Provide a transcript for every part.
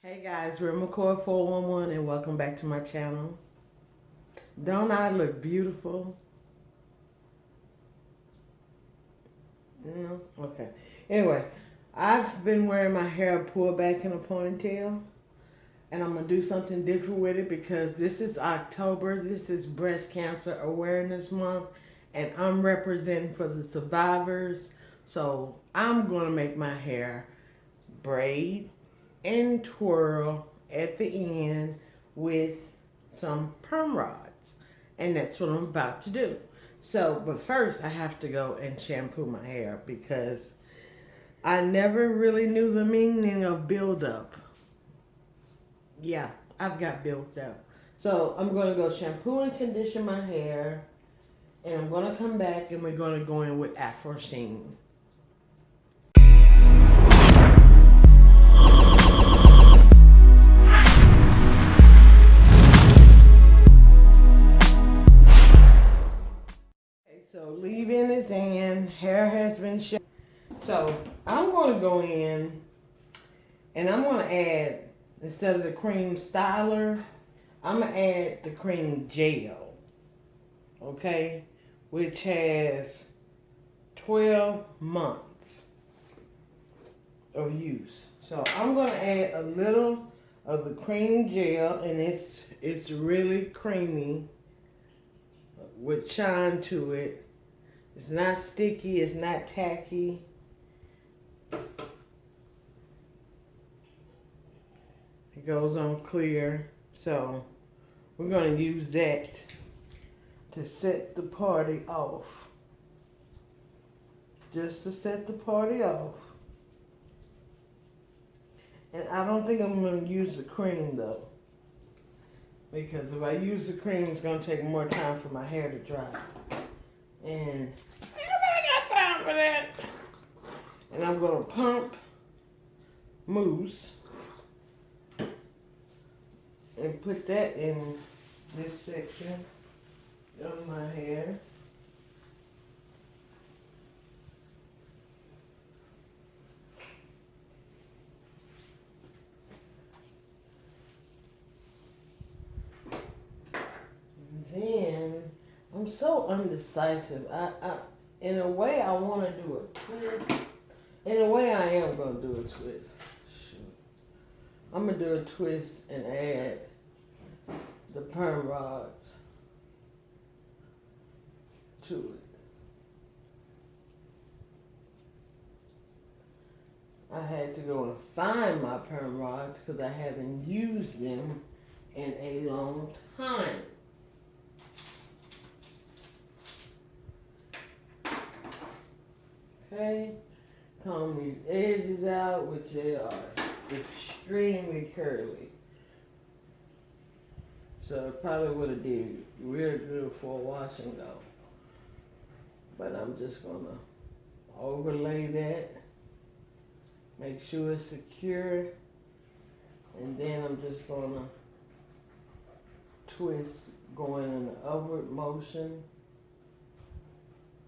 Hey guys, we're McCoy411 and welcome back to my channel. Don't I look beautiful? No? Okay. Anyway, I've been wearing my hair pulled back in a ponytail and I'm going to do something different with it because this is October. This is Breast Cancer Awareness Month and I'm representing for the survivors. So I'm going to make my hair braid and twirl at the end with some perm rods, and that's what I'm about to do. So but first I have to go and shampoo my hair because I never really knew the meaning of buildup. Yeah, I've got built up. So I'm going to go shampoo and condition my hair, and I'm going to come back and we're going to go in with Afro Sheen. So leave-in is in, hair has been shaved. So I'm going to go in and I'm going to add, instead of the cream styler, I'm going to add the cream gel, okay, which has 12 months of use. So I'm going to add a little of the cream gel, and it's really creamy with shine to it. It's not sticky, it's not tacky. It goes on clear. So we're going to use that to set the party off. Just to set the party off. And I don't think I'm going to use the cream though. Because if I use the cream, it's going to take more time for my hair to dry. And everybody got time for that. And I'm going to pump mousse and put that in this section of my hair. And then I'm so undecisive. In a way, I want to do a twist. In a way, I am going to do a twist. Shoot. I'm going to do a twist and add the perm rods to it. I had to go and find my perm rods because I haven't used them in a long time. Okay, comb these edges out, which they are extremely curly. So it probably would have did real good for a wash and go. But I'm just gonna overlay that, make sure it's secure, and then I'm just gonna twist going in the upward motion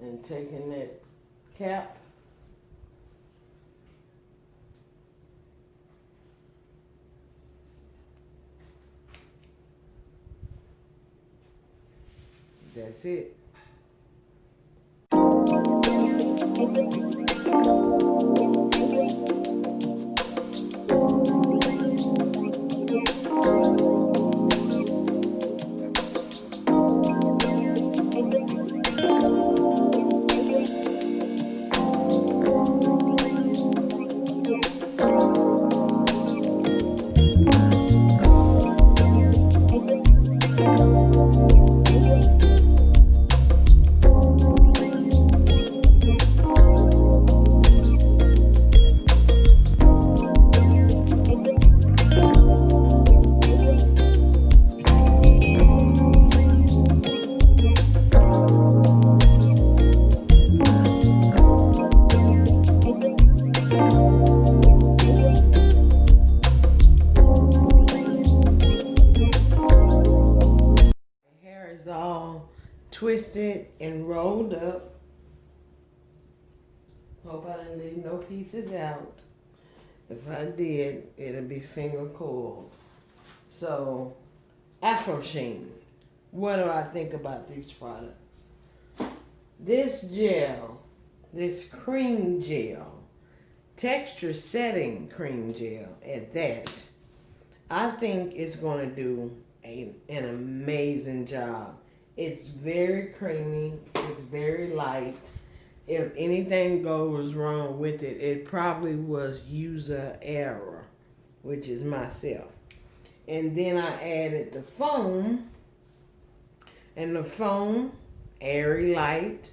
and taking that cap that's it. Twisted and rolled up. Hope I didn't leave no pieces out. If I did, it'd be finger coiled. So, Afro Sheen. What do I think about these products? This gel, this cream gel, texture setting cream gel at that, I think it's going to do an amazing job. It's very creamy, it's very light. If anything goes wrong with it, it probably was user error, which is myself. And then I added the foam, and the foam, airy light,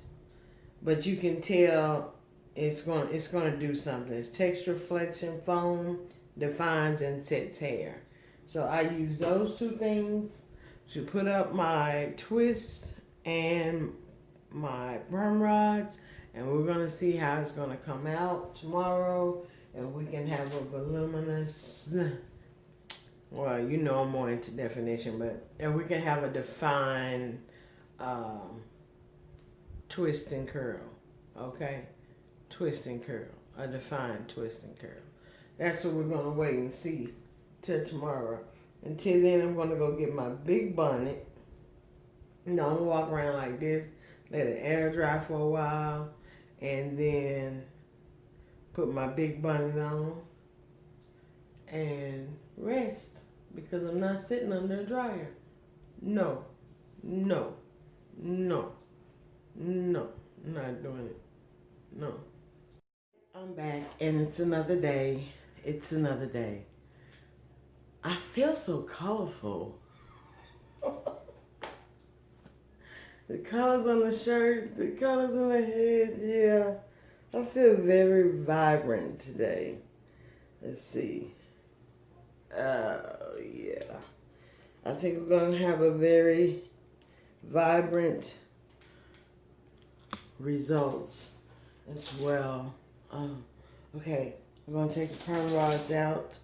but you can tell it's gonna do something. It's texture flexion foam, defines and sets hair. So I use those two things to put up my twist and my perm rods, and we're gonna see how it's gonna come out tomorrow, and we can have a voluminous, well, you know I'm more into definition, but and we can have a defined twist and curl, okay? Twist and curl, a defined twist and curl. That's what we're gonna wait and see till tomorrow. Until then, I'm gonna go get my big bonnet. I'm gonna walk around like this, let it air dry for a while, and then put my big bonnet on and rest, because I'm not sitting under a dryer. No, no, no, no, I'm not doing it. No. I'm back, and it's another day. It's another day. I feel so colorful. The colors on the shirt, the colors on the head, yeah. I feel very vibrant today. Let's see. Yeah. I think we're going to have a very vibrant results as well. Okay, I'm going to take the perm rods out.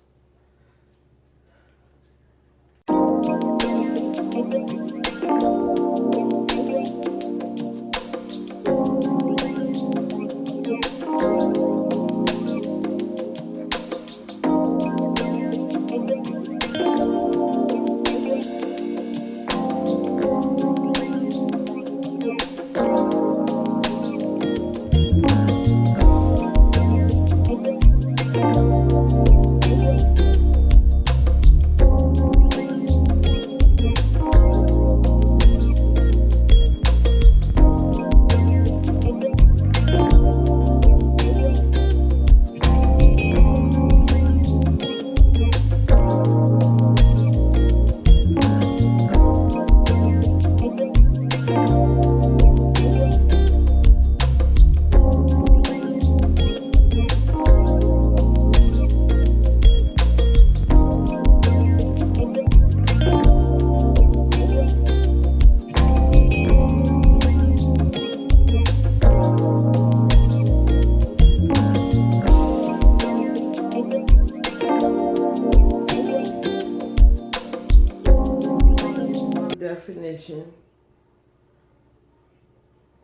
Definition,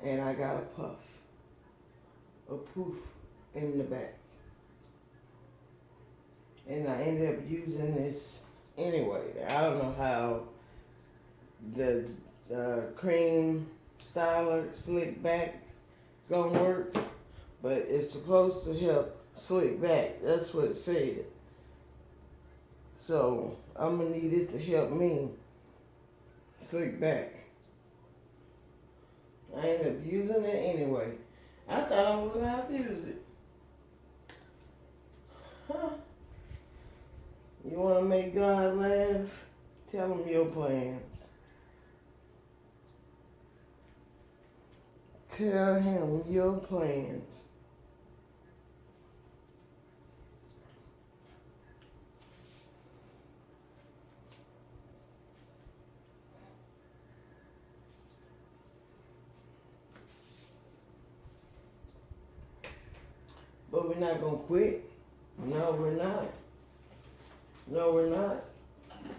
and I got a puff, a poof in the back, and I ended up using this anyway. I don't know how the cream styler slick back gonna work, but it's supposed to help slick back. That's what it said. So I'm gonna need it to help me slick back. I ended up using it anyway. I thought I wouldn't have to use it. Huh? You want to make God laugh? Tell him your plans. Tell him your plans. But we're not going to quit. No, we're not. No, we're not.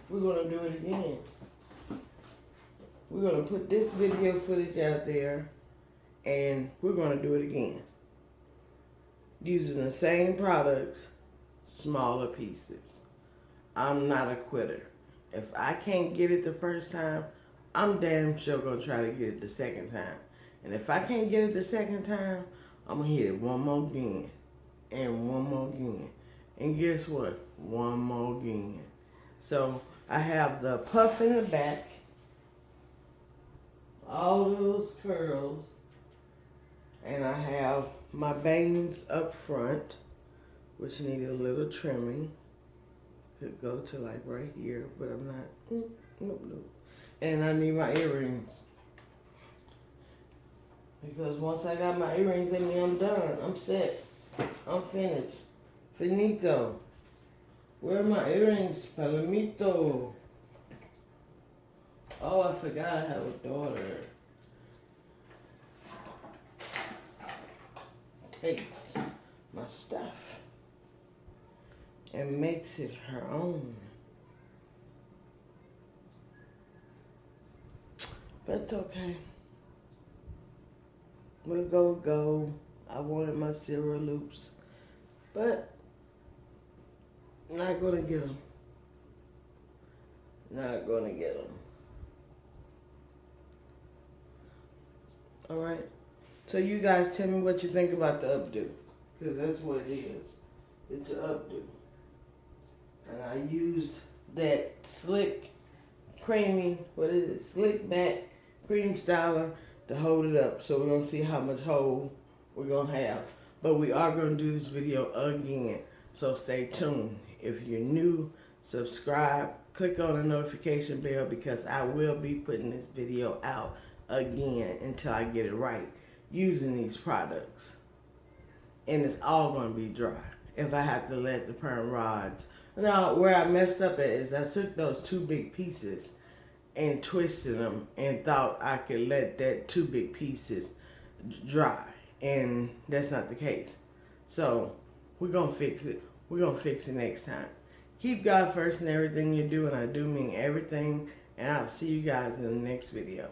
We're going to do it again. We're going to put this video footage out there, and we're going to do it again. Using the same products, smaller pieces. I'm not a quitter. If I can't get it the first time, I'm damn sure gonna try to get it the second time. And if I can't get it the second time, I'm gonna hit it one more again. And one more again. And guess what? One more again. So I have the puff in the back, all those curls, and I have my bangs up front, which need a little trimming. Could go to like right here, but I'm not. Nope. And I need my earrings. Because once I got my earrings in me, I'm done. I'm set. I'm finished. Finito. Where are my earrings? Palomito. Oh, I forgot I have a daughter. Takes my stuff and makes it her own. But it's okay. We'll go. I wanted my Cera loops, but not gonna get them. Not gonna get them. All right. So you guys tell me what you think about the updo, because that's what it is. It's an updo. And I used that slick, creamy, slick back cream styler to hold it up. So we're going to see how much hold we're going to have. But we are going to do this video again. So stay tuned. If you're new, subscribe. Click on the notification bell because I will be putting this video out again until I get it right using these products. And it's all going to be dry if I have to let the perm rods. Now, where I messed up at is I took those two big pieces and twisted them and thought I could let that two big pieces dry. And that's not the case. So, we're going to fix it. We're going to fix it next time. Keep God first in everything you do, and I do mean everything. And I'll see you guys in the next video.